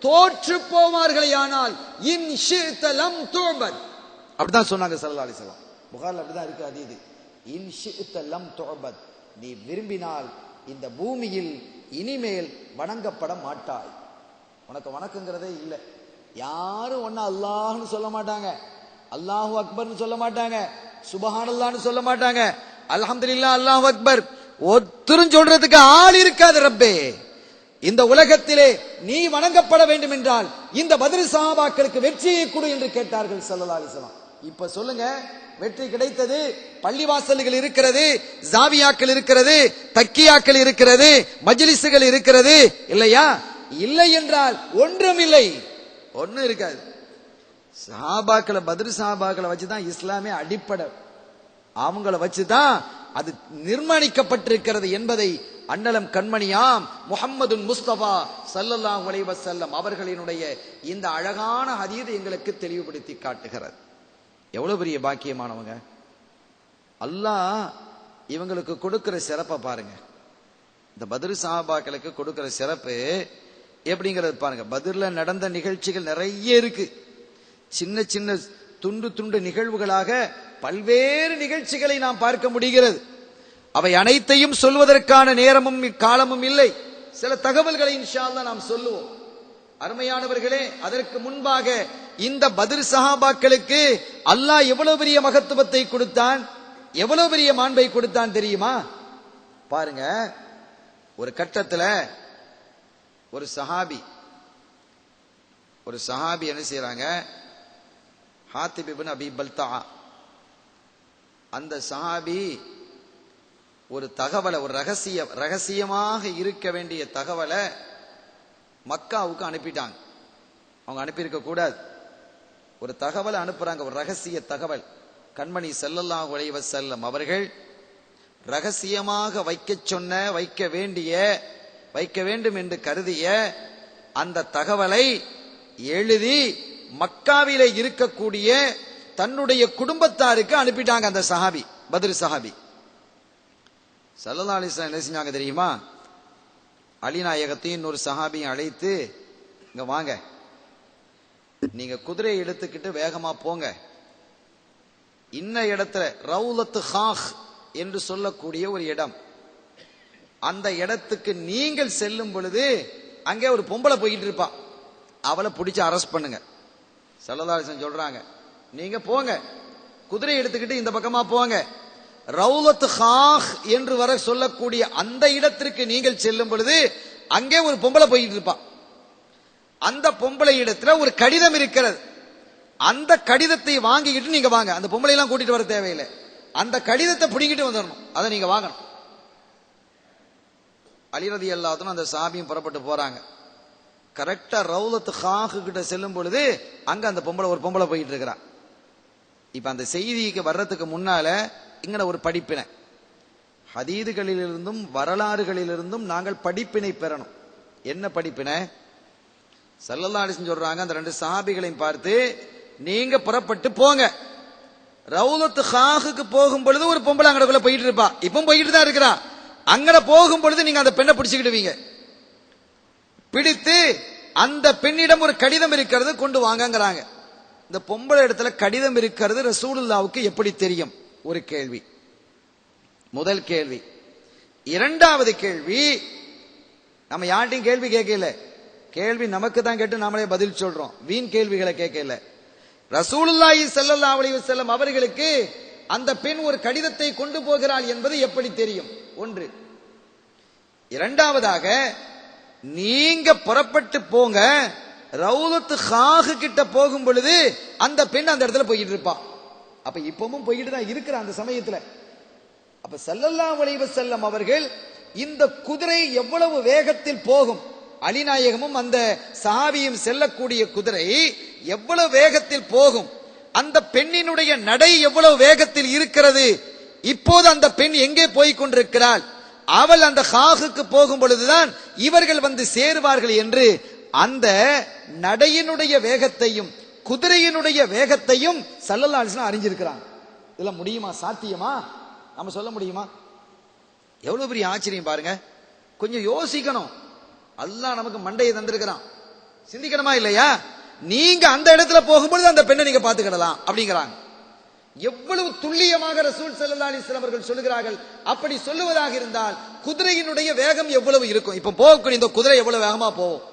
தோற்று போவார்களேயானால் இன் ஷி'த லம் து'பத், அப்படிதான் சொன்னாங்க ஸல்லல்லாஹு அலைஹி வஸல்லம். புகாரில் அப்படிதான் இருக்கு ஹதீஸ். இன் ஷி'த லம் து'பத், நீ விரும்பினால் இந்த பூமியில் இனிமேல் வணங்கப்பட மாட்டாய். உனக்கு வணக்கங்கிறதே இல்லை. யாரும் ஒன்னு அல்லாஹ்னு சொல்ல மாட்டாங்க, அல்லாஹு அக்பர்னு சொல்ல மாட்டாங்க, சுபஹானல்லாஹ்னு சொல்ல மாட்டாங்க, அல்ஹம்துலில்லாஹ் அல்லாஹு அக்பர் ஒருத்தரும் சொல்றதுக்கு ஆள் இருக்காது. ரப்பே, இந்த உலகத்திலே நீ வணங்கப்பட வேண்டும் என்றால் இந்த பத்ர் சஹாபாக்களுக்கு வெற்றியை கொடு என்று கேட்டார்கள் ஸல்லல்லாஹு அலைஹி வஸல்லம். இப்ப சொல்லுங்க, வெற்றி கிடைத்தது. பள்ளிவாசல்கள் இருக்கிறது, ஜாவியாக்கள் இருக்கிறது, தக்கியாக்கள் இருக்கிறது, மஜ்லிஸ்கள் இருக்கிறது, இல்லையா? இல்லை என்றால் ஒன்றும் இல்லை, ஒன்னும் இருக்காது. சஹாபாக்களை, பத்ர் சஹாபாக்களை வச்சுதான் இஸ்லாமே அடிப்படை. அவங்கள வச்சுதான் அது நிர்மாணிக்கப்பட்டிருக்கிறது என்பதை அன்னலம் கண்மணியாம் முஹம்மது முஸ்தபா ஸல்லல்லாஹு அலைஹி வஸல்லம் அவர்களினுடைய இந்த அழகான ஹதீஸ் எங்களுக்கு தெளிவுபடுத்தி காட்டுகிறது. எவ்வளவு பெரிய பாக்கியமானவங்க. அல்லாஹ் இவங்களுக்கு கொடுக்கிற சிறப்பை பாருங்க. இந்த பத்ர் சஹாபாக்களுக்கு கொடுக்கிற சிறப்பு எப்படிங்கிறது பாருங்க. பத்ர்ல நடந்த நிகழ்ச்சிகள் நிறைய இருக்கு. சின்ன சின்ன துண்டு துண்டு நிகழ்வுகளாக பல்வேறு நிகழ்ச்சிகளை நாம் பார்க்க முடிகிறது. அவை அனைத்தையும் சொல்வதற்கான நேரமும் காலமும் இல்லை. சில தகவல்களை இன்ஷா அல்லாஹ் நாம் சொல்லுவோம். அருமையானவர்களே, அதற்கு முன்பாக இந்த பத்ர் சஹாபாக்களுக்கு அல்லாஹ் எவ்வளவு பெரிய மகத்துவத்தை கொடுத்தான், எவ்வளவு பெரிய மாண்பை கொடுத்தான் தெரியுமா? பாருங்க, ஒரு கட்டத்துல ஒரு சஹாபி என்ன செய்யறாங்க, ஹாத்திப் இப்னு அபி பல்தா, அந்த சஹாபி ஒரு தகவலை, ஒரு ரகசியமாக இருக்க வேண்டிய தகவலை மக்காவுக்கு அனுப்பிட்டாங்க. அவங்க அனுப்பியிருக்க கூடாது. ஒரு தகவலை அனுப்புறாங்க, ஒரு ரகசிய தகவல். கண்மணி ஸல்லல்லாஹு அலைஹி வஸல்லம் அவர்கள் ரகசியமாக வைக்க வேண்டும் என்று கருதிய அந்த தகவலை எழுதி மக்காவிலே இருக்கக்கூடிய தன்னுடைய குடும்பத்தாருக்கு அனுப்பிட்டாங்க. அந்த சஹாபி, பத்ர் சஹாபி. ஸல்லல்லாஹு அலைஹி வஸல்லம் என்ன செஞ்சாங்க தெரியுமா? அலிநாயகத்தையும் ஒரு சஹாபியும் அழைத்து, இங்க வாங்க, நீங்க குதிரையை எடுத்துக்கிட்டு வேகமா போங்க, இன்ன இடத்துல ரவுலத்து ஹாஹ் என்று சொல்லக்கூடிய ஒரு இடம், அந்த இடத்துக்கு நீங்கள் செல்லும் பொழுது அங்கே ஒரு பொம்பளை போயிட்டு இருப்பா, அவளை பிடிச்சு அரெஸ்ட் பண்ணுங்க. ஸல்லல்லாஹு அலைஹி வஸல்லம் சொல்றாங்க, நீங்க போங்க, குதிரை எடுத்துக்கிட்டு இந்த பக்கமா போங்க, ரவுலத் ஹாஹ் என்று வர சொல்லக்கூடிய அந்த இடத்திற்கு நீங்கள் செல்லும் பொழுது அங்கே ஒரு பொம்பளை போயிட்டு இருப்பா, அந்த பொம்பளை இடத்துல ஒரு கடிதம் இருக்கிறது, அந்த கடிதத்தை வாங்கிக்கிட்டு நீங்க வாங்க. அந்த பொம்பளை எல்லாம் கூட்டிட்டு வர தேவையில்லை, அந்த கடிதத்தை பிடிங்கிட்டு வந்துடணும், அதை நீங்க வாங்கணும். அலி ரலியல்லாஹு அன்ஹு அந்த சஹாபியும் புறப்பட்டு போறாங்க. கரெக்டா ரவுலத் ஹாஹ் கிட்ட செல்லும் பொழுது அங்க அந்த ஒரு பொம்பளை போயிட்டு இருக்கிறா. இப்ப அந்த செய்திக்கு வர்றதுக்கு முன்னால இங்க ஒரு படிப்பினை, ஹதீதுகளிலிருந்தும் வரலாறுகளிலிருந்தும் நாங்கள் படிப்பினை பெறணும். என்ன படிப்பினை? ஸல்லல்லாஹு அலைஹி வஸல்லம் சொல்றாங்க, அந்த ரெண்டு சஹாபிகளையும் பார்த்து, நீங்க புறப்பட்டு போங்க, ரவுலத் ஹாஹுக்கு போகும் பொழுது ஒரு பொம்பளை அங்கடக்குள்ள போயிட்டு இருப்பா, இப்பவும் போயிட்டு தான் இருக்கிறா, அங்கட போகும் பொழுது நீங்க அந்த பெண்ணை பிடிச்சுக்கிடுவீங்க, பிடித்து அந்த பெண்ணிடம் ஒரு கடிதம் இருக்கிறது கொண்டு வாங்கங்கிறாங்க. இந்த பொம்பளை இடத்துல கடிதம் இருக்கிறது ரசூலுல்லாவுக்கு எப்படி தெரியும்? ஒரு கேள்வி, முதல் கேள்வி. இரண்டாவது கேள்வி, நம்ம யார்ட்டையும் கேள்வி கேட்கல, கேள்வி நமக்கு தான் கேட்டு நாமளே பதில் சொல்றோம், வீண் கேள்விகளை கேட்கல. ரசூலுல்லாஹி ஸல்லல்லாஹு அலைஹி வஸல்லம் அவர்களுக்கு அந்த பெண் ஒரு கடிதத்தை கொண்டு போகிறாள் என்பது எப்படி தெரியும்? ஒன்று. இரண்டாவதாக, நீங்க புறப்பட்டு போங்க, ரவுலத் ஹாஹ் கிட்ட போகும் பொழுது அந்த பெண் அந்த இடத்துல போயிட்டு இருப்பா, அப்ப இப்பவும் போயிட்டு தான் இருக்கிற அந்த சமயத்துல. அப்ப ஸல்லல்லாஹு அலைஹி வஸல்லம் அவர்கள் இந்த குதிரை எவ்வளவு வேகத்தில் போகும், அலிநாயகமும் அந்த சஹாபியும் செல்லக்கூடிய குதிரை எவ்வளவு வேகத்தில் போகும், அந்த பெண்ணினுடைய நடை எவ்வளவு வேகத்தில் இருக்கிறது, இப்போது அந்த பெண் எங்கே போய் கொண்டிருக்கிறாள், அவள் அந்த ஹாஹுக்கு போகும் பொழுதுதான் இவர்கள் வந்து சேருவார்கள் என்று அந்த நடையினுடைய வேகத்தையும் குதிரையினுடைய வேகத்தையும் ஸல்லல்லாஹு அலைஹி வஸல்லம் அறிஞ்சிருக்கிறாங்க. இதெல்லாம் முடியுமா? சாத்தியமா? நம்ம சொல்ல முடியுமா? எவ்வளவு பெரிய ஆச்சரியம் பாருங்க. கொஞ்சம் யோசிக்கணும். அல்லாஹ் நமக்கு மண்டையை தந்திருக்கிறான், சிந்திக்கணுமா இல்லையா? நீங்க அந்த இடத்துல போகும்போது அந்த பெண்ணை நீங்க பாத்துக்கிடலாம் அப்படிங்கிறாங்க. எவ்வளவு துல்லியமாக ரசூல் ஸல்லல்லாஹு அலைஹி வஸல்லம் அவர்கள் சொல்லுகிறார்கள். அப்படி சொல்லுவதாக இருந்தால் குதிரையினுடைய வேகம் எவ்வளவு இருக்கும்? இப்ப போகக்கூடிய இந்த குதிரை எவ்வளவு வேகமா போகும்,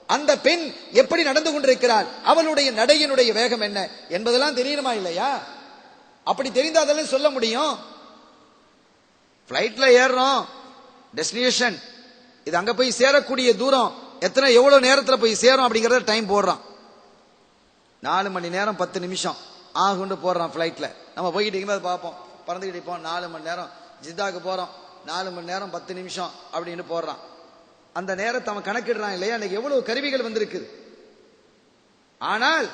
அந்த பெண் எப்படி நடந்து கொண்டிருக்கிறாள், அவளுடைய நடையினுடைய வேகம் என்ன என்பதெல்லாம் தெரியணுமா இல்லையா? அப்படி தெரிந்தாதாலும் சொல்ல முடியும். பிளைட்ல ஏறணும், டெஸ்டினேஷன் இது, அங்க போய் சேரக்கூடிய தூரம் எத்தனை எவ்வளவு நேரத்தில் போய் சேரும் அப்படிங்கறத டைம் போடுறான். 4 மணி நேரம் 10 நிமிஷம் ஆகுண்டு போடுறான் பிளைட்ல. நம்ம போய்கிட்டு இருக்கும்போது பார்ப்போம், பறந்துகிட்டு இருப்போம், 4 மணி நேரம் ஜித்தாக்கு போறோம், 4 மணி நேரம் 10 நிமிஷம் அப்படின்னு போடுறான். அந்த நேரத்தை அவன் கணக்கிடுறான் இல்லையா? இன்னைக்கு எவ்வளவு கருவிகள் வந்திருக்குது. ஆனால்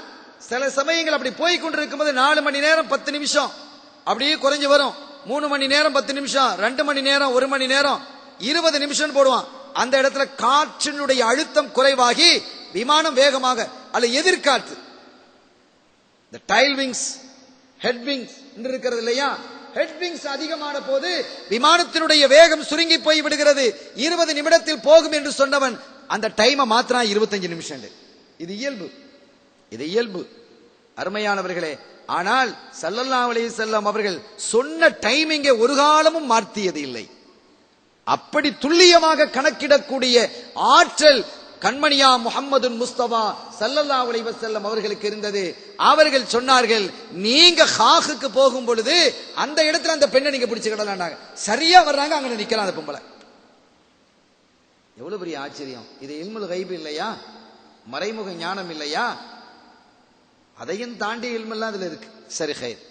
சில சமயங்கள் அப்படி போய் கொண்டிருக்கும் போது 4 மணி நேரம் 10 நிமிஷம் அப்படியே குறைஞ்சு வரும். 3 மணி நேரம் 10 நிமிஷம், 2 மணி நேரம், 1 மணி நேரம், 20 நிமிஷம் போடுவான். அந்த இடத்துல காற்றினுடைய அழுத்தம் குறைவாகி விமானம் வேகமாக அல்ல எதிர்காற்று, இந்த டைல் விங்ஸ், ஹெட் விங்ஸ் என்று இருக்கிறது இல்லையா, ஹெட் விங்ஸ் அதிகமான போது விமானத்தினுடைய வேகம் சுருங்கி போய் விடுகிறது. 20 நிமிடத்தில் போகும் என்று சொன்னவன் அந்த டைமை மாத்திரம் 25 நிமிஷம். இது இயல்பு, இது இயல்பு அருமையானவர்களே. ஆனால் ஸல்லல்லாஹு அலைஹி வஸல்லம் அவர்கள் சொன்ன டைமிங்கை ஒரு காலமும் மாற்றியது இல்லை. அப்படி துல்லியமாக கணக்கிடக்கூடிய ஆற்றல் கண்மணியா முஹம்மது முஸ்தபா ஸல்லல்லாஹு அலைஹி வஸல்லம் அவர்களுக்கு இருந்தது. அவர்கள் சொன்னார்கள், நீங்க ஹாகுக்கு போகும் பொழுது அந்த இடத்துல அந்த பெண்ணை நீங்க பிடிச்சுக்கிடலாம். சரியா வர்றாங்க, அங்க நிக்கலாம் அந்த பொம்பளை. எவ்வளவு பெரிய ஆச்சரியம்! இது இல்முல் கைப் இல்லையா? மறைமுக ஞானம் இல்லையா? அதையும் தாண்டி இல்மெல்லாம் அதுல இருக்கு. சரி, ஹைர்.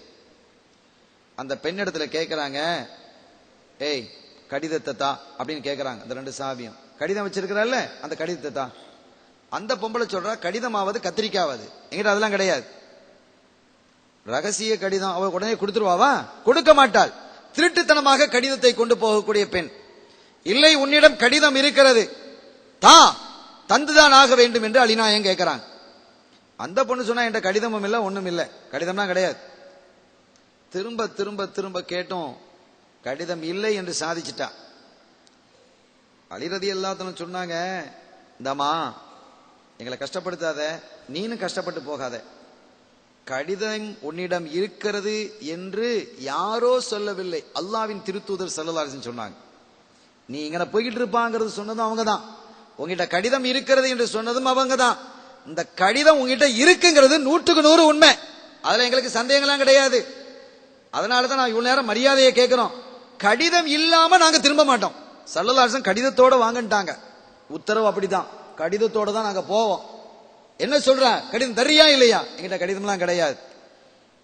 அந்த பெண்ணிடத்துல கேட்கிறாங்க, ஏய் கடிதத்தை தா அப்படின்னு கேட்கிறாங்க. அந்த 2 சஹாபியும் கடிதம் வச்சிருக்கிறாள்ல, அந்த கடிதத்தை தான். அந்த பொம்பளை சொல்றா, கடிதமாவது கத்திரிக்காவது எங்கிட்ட அதெல்லாம் கிடையாது, ரகசிய கடிதம். அவ உடனே கொடுத்துருவாவா? கொடுக்க மாட்டாள். திருட்டுத்தனமாக கடிதத்தை கொண்டு போகக்கூடிய பெண். இல்லை, உன்னிடம் கடிதம் இருக்கிறது, தந்துதான் ஆக வேண்டும் என்று அலிநாயகம் கேட்கிறாங்க. அந்த பொண்ணு சொன்னா, என்கிட்ட கடிதமும் இல்லை, ஒண்ணும் இல்லை, கடிதம்லாம் கிடையாது. திரும்ப திரும்ப திரும்ப கேட்டும் கடிதம் இல்லை என்று சாதிச்சிட்டா. அலி ரலியல்லாஹு அன்ஹு சொன்னாங்க, இந்தம்மா எங்களை கஷ்டப்படுத்தாத, நீனும் கஷ்டப்பட்டு போகாத, கடிதம் உன்னிடம் இருக்கிறது என்று யாரோ சொல்லவில்லை, அல்லாஹ்வின் திருத்தூதர் ஸல்லல்லாஹு அலைஹி வஸல்லம் சொன்னாங்க. நீ இங்க போய்கிட்டு இருப்பாங்கிறது சொன்னதும் அவங்க தான், உங்ககிட்ட கடிதம் இருக்கிறது என்று சொன்னதும் அவங்க தான். இந்த கடிதம் உங்ககிட்ட இருக்குங்கிறது 100க்கு 100 உண்மை, அதுல எங்களுக்கு சந்தேகம்லாம் கிடையாது. அதனாலதான் நான் இவ்வளவு நேரம் மரியாதையை கேட்கிறோம். கடிதம் இல்லாம நாங்க திரும்ப மாட்டோம். ஸல்லல்லாஹு அலைஹி வஸல்லம் கடிதத்தோட வாங்கன்ட்டாங்க, உத்தரவு அப்படிதான், கடிதத்தோட தான் நாங்க போவோம். என்ன சொல்ற, கடிதம் தரியா இல்லையா? எங்கிட்ட கடிதம்லாம் கிடையாது.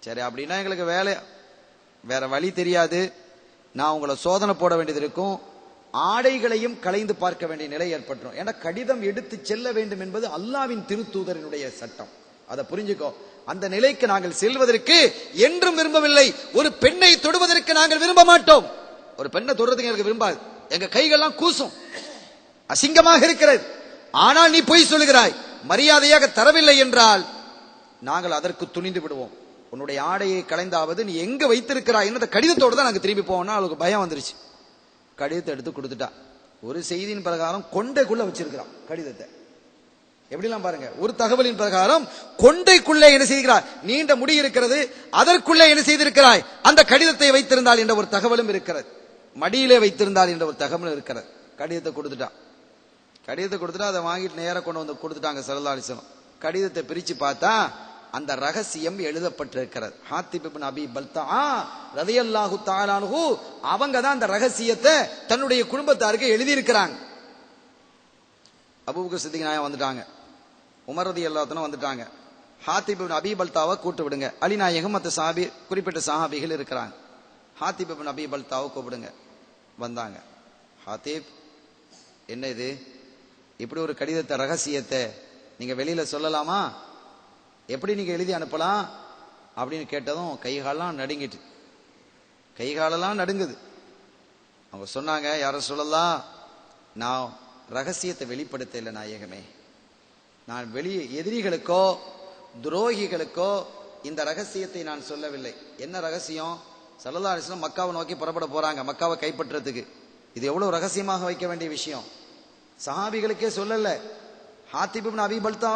சரி, அப்படின்னா எங்களுக்கு வேலை வேற வழி தெரியாது, நான் உங்களை சோதனை போட வேண்டியது இருக்கும், ஆடைகளையும் களைந்து பார்க்க வேண்டிய நிலை ஏற்பட்டுரும். ஏன்னா கடிதம் எடுத்து செல்ல வேண்டும் என்பது அல்லாஹ்வின் திருத்தூதரினுடைய சட்டம், அதை புரிஞ்சுக்கோ. அந்த நிலைக்கு நாங்கள் செல்வதற்கு என்றும் விரும்பவில்லை. ஒரு பெண்ணை தொடுவதற்கு நாங்கள் விரும்ப மாட்டோம். ஒரு பெண்ணை தொடுறதுக்கு எனக்கு விரும்பாது, எங்க கைகள்லாம் கூசும், அசிங்கமாக இருக்கிறது. ஆனால் நீ பொய் சொல்லுகிறாய், மரியாதையாக தரவில்லை என்றால் நாங்கள் அதற்கு துணிந்து விடுவோம். உன்னுடைய ஆடையை களைந்தாவது நீ எங்க வைத்திருக்கிறாய் என்ற கடிதத்தோடு தான் நாங்கள் திரும்பி போவோம்னா அவளுக்கு பயம் வந்துருச்சு. கடிதத்தை எடுத்து கொடுத்துட்டா. ஒரு செய்தியின் பிரகாரம் கொண்டைக்குள்ள வச்சிருக்கிறான் கடிதத்தை. எப்படிலாம் பாருங்க, ஒரு தகவலின் பிரகாரம் கொண்டைக்குள்ளே என்ன செய்கிறார், நீண்ட முடி இருக்கிறது, அதற்குள்ளே என்ன செய்திருக்கிறாய், அந்த கடிதத்தை வைத்திருந்தால் என்ற ஒரு தகவலும் இருக்கிறது, மடியிலே வைத்திருந்தால் என்ற ஒரு தகவலும் இருக்கிறது. கடிதத்தை கொடுத்துட்டான். கடிதத்தை கொடுத்துட்டா அதை வாங்கிட்டு நேரம் கொண்டு வந்து கொடுத்துட்டாங்க ஸல்லல்லாஹு அலைஹி வஸல்லம். கடிதத்தை பிரிச்சு பார்த்தா அந்த ரகசியம் எழுதப்பட்டிருக்கிறது. ஹாத்திப் இப்னு அபி பல்தா ரலியல்லாஹு தஆலா அன்ஹு அவங்க தான் அந்த ரகசியத்தை தன்னுடைய குடும்பத்தாருக்கு எழுதி இருக்கிறாங்க. அபூபக்கர் சித்திக் நாயகம் வந்துட்டாங்க, உமர் ரலியல்லாஹு அன்ஹு வந்துட்டாங்க. ஹாத்திப் இப்னு அபி பல்தாவை கூட்டு விடுங்க, அலி நாயகம் மற்ற சஹாபி குறிப்பிட்ட சஹாபிகள் இருக்கிறாங்க, ஹாத்திப் இப்னு அபி பல்தாவை கூப்பிடுங்க. வந்தாங்க. ஹாத்திப், என்ன இது, இப்படி ஒரு கடிதத்தை ரகசியத்தை நீங்க வெளியில சொல்லலாமா, எப்படி நீங்க எழுதி அனுப்பலாம் அப்படின்னு கேட்டதும் கைகாலெல்லாம் நடுங்கிட்டு, கைகாலெல்லாம் நடுங்குது. அவங்க சொன்னாங்க, யார சொல்லலாம், நான் ரகசியத்தை வெளிப்படுத்த இல்லை நாயகமே, நான் வெளியே எதிரிகளுக்கோ துரோகிகளுக்கோ இந்த ரகசியத்தை நான் சொல்லவில்லை. என்ன ரகசியம், ஸல்லல்லாஹு அலைஹி வஸல்லம் மக்காவை நோக்கி புறப்பட போறாங்க, மக்காவை கைப்பற்றதுக்கு. இது எவ்வளவு ரகசியமாக வைக்க வேண்டிய விஷயம், சஹாபிகளுக்கே சொல்லல. ஹாத்திப் இப்னு அபி பல்தா